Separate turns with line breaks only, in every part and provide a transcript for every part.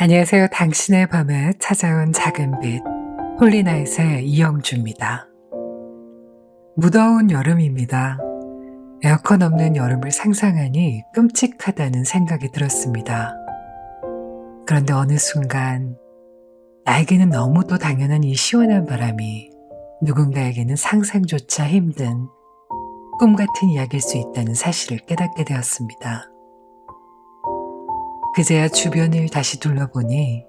안녕하세요. 당신의 밤에 찾아온 작은 빛, 홀리나잇의 이영주입니다. 무더운 여름입니다. 에어컨 없는 여름을 상상하니 끔찍하다는 생각이 들었습니다. 그런데 어느 순간 나에게는 너무도 당연한 이 시원한 바람이 누군가에게는 상상조차 힘든 꿈 같은 이야기일 수 있다는 사실을 깨닫게 되었습니다. 그제야 주변을 다시 둘러보니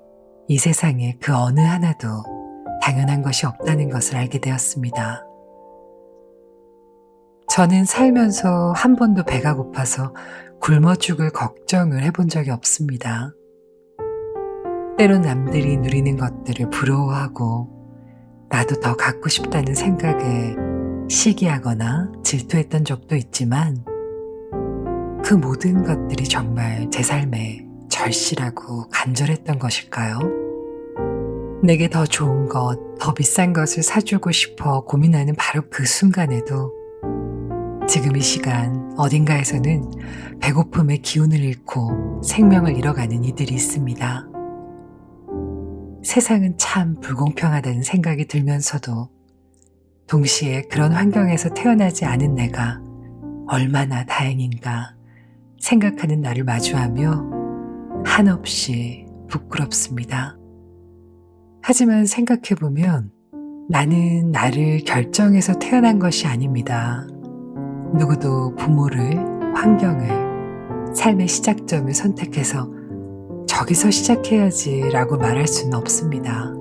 이 세상에 그 어느 하나도 당연한 것이 없다는 것을 알게 되었습니다. 저는 살면서 한 번도 배가 고파서 굶어 죽을 걱정을 해본 적이 없습니다. 때론 남들이 누리는 것들을 부러워하고 나도 더 갖고 싶다는 생각에 시기하거나 질투했던 적도 있지만 그 모든 것들이 정말 제 삶에 절실하고 간절했던 것일까요? 내게 더 좋은 것, 더 비싼 것을 사주고 싶어 고민하는 바로 그 순간에도 지금 이 시간 어딘가에서는 배고픔의 기운을 잃고 생명을 잃어가는 이들이 있습니다. 세상은 참 불공평하다는 생각이 들면서도 동시에 그런 환경에서 태어나지 않은 내가 얼마나 다행인가 생각하는 나를 마주하며 한없이 부끄럽습니다. 하지만 생각해보면 나는 나를 결정해서 태어난 것이 아닙니다. 누구도 부모를, 환경을, 삶의 시작점을 선택해서 저기서 시작해야지 라고 말할 수는 없습니다.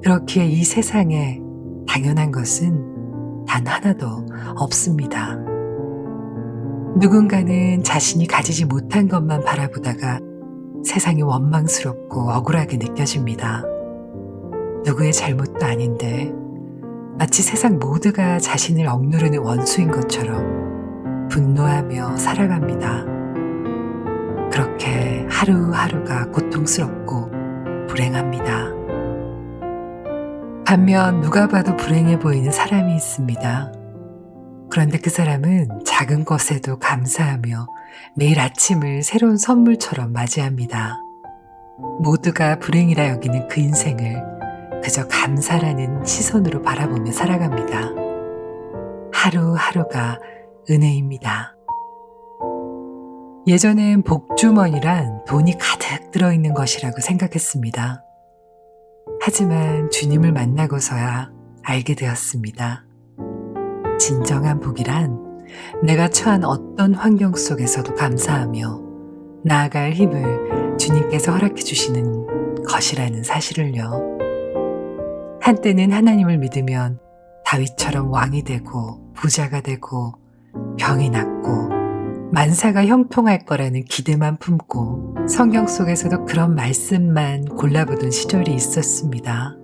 그렇기에 이 세상에 당연한 것은 단 하나도 없습니다. 누군가는 자신이 가지지 못한 것만 바라보다가 세상이 원망스럽고 억울하게 느껴집니다. 누구의 잘못도 아닌데 마치 세상 모두가 자신을 억누르는 원수인 것처럼 분노하며 살아갑니다. 그렇게 하루하루가 고통스럽고 불행합니다. 반면 누가 봐도 불행해 보이는 사람이 있습니다. 그런데 그 사람은 작은 것에도 감사하며 매일 아침을 새로운 선물처럼 맞이합니다. 모두가 불행이라 여기는 그 인생을 그저 감사라는 시선으로 바라보며 살아갑니다. 하루하루가 은혜입니다. 예전엔 복주머니란 돈이 가득 들어있는 것이라고 생각했습니다. 하지만 주님을 만나고서야 알게 되었습니다. 진정한 복이란 내가 처한 어떤 환경 속에서도 감사하며 나아갈 힘을 주님께서 허락해 주시는 것이라는 사실을요. 한때는 하나님을 믿으면 다윗처럼 왕이 되고 부자가 되고 병이 낫고 만사가 형통할 거라는 기대만 품고 성경 속에서도 그런 말씀만 골라보던 시절이 있었습니다.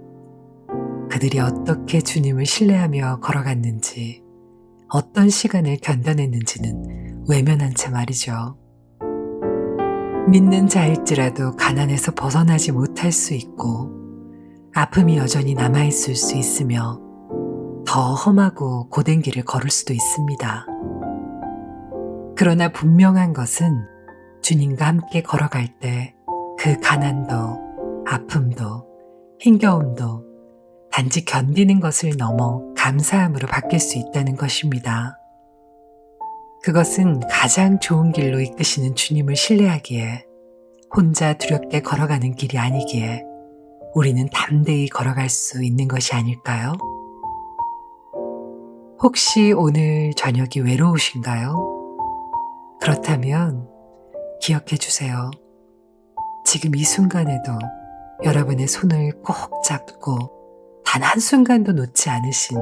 그들이 어떻게 주님을 신뢰하며 걸어갔는지, 어떤 시간을 견뎌냈는지는 외면한 채 말이죠. 믿는 자일지라도 가난에서 벗어나지 못할 수 있고, 아픔이 여전히 남아있을 수 있으며, 더 험하고 고된 길을 걸을 수도 있습니다. 그러나 분명한 것은 주님과 함께 걸어갈 때 그 가난도, 아픔도, 힘겨움도 단지 견디는 것을 넘어 감사함으로 바뀔 수 있다는 것입니다. 그것은 가장 좋은 길로 이끄시는 주님을 신뢰하기에 혼자 두렵게 걸어가는 길이 아니기에 우리는 담대히 걸어갈 수 있는 것이 아닐까요? 혹시 오늘 저녁이 외로우신가요? 그렇다면 기억해 주세요. 지금 이 순간에도 여러분의 손을 꼭 잡고 단 한순간도 놓지 않으신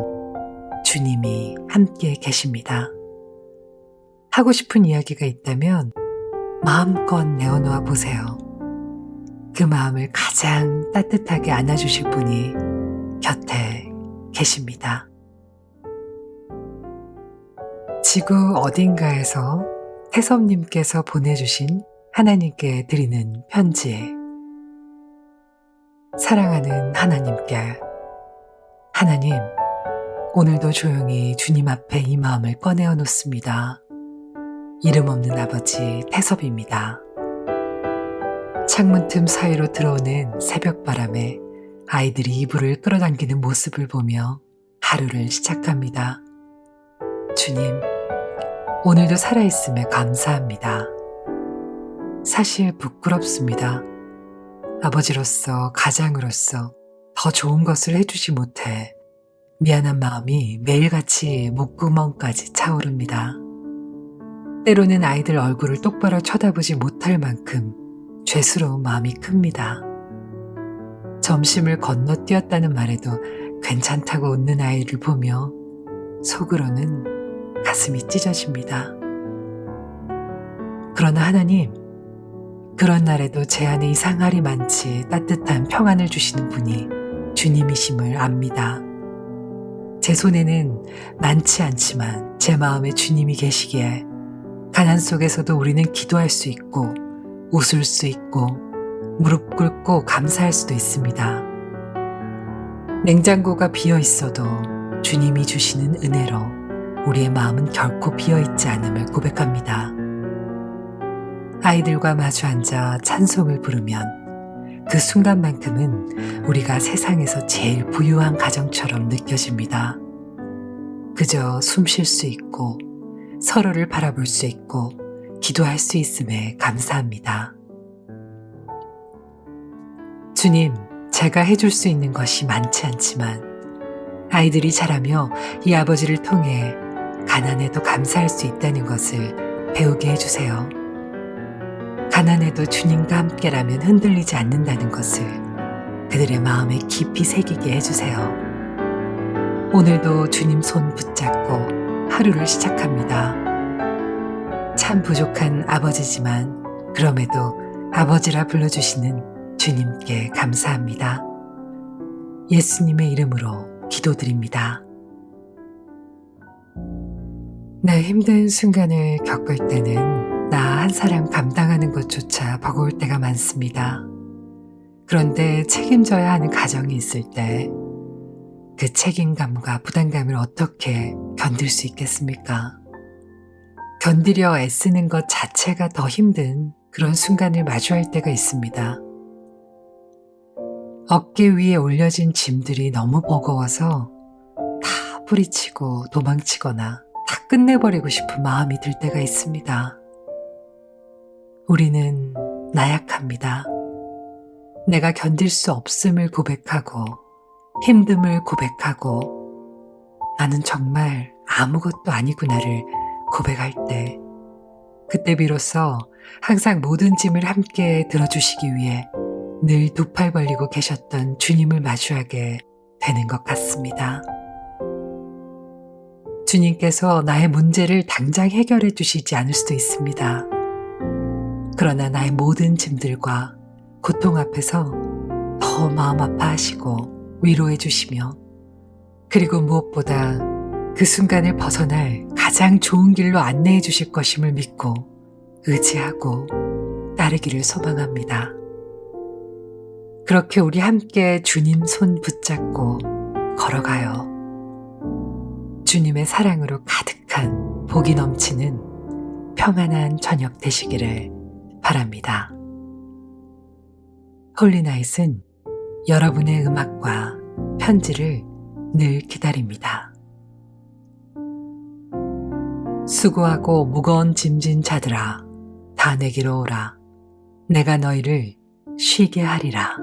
주님이 함께 계십니다. 하고 싶은 이야기가 있다면 마음껏 내어놓아 보세요. 그 마음을 가장 따뜻하게 안아주실 분이 곁에 계십니다. 지구 어딘가에서 태섭님께서 보내주신 하나님께 드리는 편지. 사랑하는 하나님께, 하나님, 오늘도 조용히 주님 앞에 이 마음을 꺼내어 놓습니다. 이름 없는 아버지 태섭입니다. 창문 틈 사이로 들어오는 새벽바람에 아이들이 이불을 끌어당기는 모습을 보며 하루를 시작합니다. 주님, 오늘도 살아있음에 감사합니다. 사실 부끄럽습니다. 아버지로서, 가장으로서 더 좋은 것을 해주지 못해 미안한 마음이 매일같이 목구멍까지 차오릅니다. 때로는 아이들 얼굴을 똑바로 쳐다보지 못할 만큼 죄스러운 마음이 큽니다. 점심을 건너뛰었다는 말에도 괜찮다고 웃는 아이를 보며 속으로는 가슴이 찢어집니다. 그러나 하나님, 그런 날에도 제 안에 이상할이 많지 따뜻한 평안을 주시는 분이 주님이심을 압니다. 제 손에는 많지 않지만 제 마음에 주님이 계시기에 가난 속에서도 우리는 기도할 수 있고 웃을 수 있고 무릎 꿇고 감사할 수도 있습니다. 냉장고가 비어 있어도 주님이 주시는 은혜로 우리의 마음은 결코 비어 있지 않음을 고백합니다. 아이들과 마주 앉아 찬송을 부르면 그 순간만큼은 우리가 세상에서 제일 부유한 가정처럼 느껴집니다. 그저 숨 쉴 수 있고 서로를 바라볼 수 있고 기도할 수 있음에 감사합니다. 주님, 제가 해줄 수 있는 것이 많지 않지만 아이들이 자라며 이 아버지를 통해 가난에도 감사할 수 있다는 것을 배우게 해주세요. 가난해도 주님과 함께라면 흔들리지 않는다는 것을 그들의 마음에 깊이 새기게 해주세요. 오늘도 주님 손 붙잡고 하루를 시작합니다. 참 부족한 아버지지만 그럼에도 아버지라 불러주시는 주님께 감사합니다. 예수님의 이름으로 기도드립니다. 내 힘든 순간을 겪을 때는 나 한 사람 감당하는 것조차 버거울 때가 많습니다. 그런데 책임져야 하는 가정이 있을 때 그 책임감과 부담감을 어떻게 견딜 수 있겠습니까? 견디려 애쓰는 것 자체가 더 힘든 그런 순간을 마주할 때가 있습니다. 어깨 위에 올려진 짐들이 너무 버거워서 다 뿌리치고 도망치거나 다 끝내버리고 싶은 마음이 들 때가 있습니다. 우리는 나약합니다. 내가 견딜 수 없음을 고백하고 힘듦을 고백하고 나는 정말 아무것도 아니구나를 고백할 때 그때 비로소 항상 모든 짐을 함께 들어주시기 위해 늘 두 팔 벌리고 계셨던 주님을 마주하게 되는 것 같습니다. 주님께서 나의 문제를 당장 해결해 주시지 않을 수도 있습니다. 그러나 나의 모든 짐들과 고통 앞에서 더 마음 아파하시고 위로해 주시며 그리고 무엇보다 그 순간을 벗어날 가장 좋은 길로 안내해 주실 것임을 믿고 의지하고 따르기를 소망합니다. 그렇게 우리 함께 주님 손 붙잡고 걸어가요. 주님의 사랑으로 가득한 복이 넘치는 평안한 저녁 되시기를 바랍니다. 홀리나잇은 여러분의 음악과 편지를 늘 기다립니다. 수고하고 무거운 짐진 자들아 다 내게로 오라. 내가 너희를 쉬게 하리라.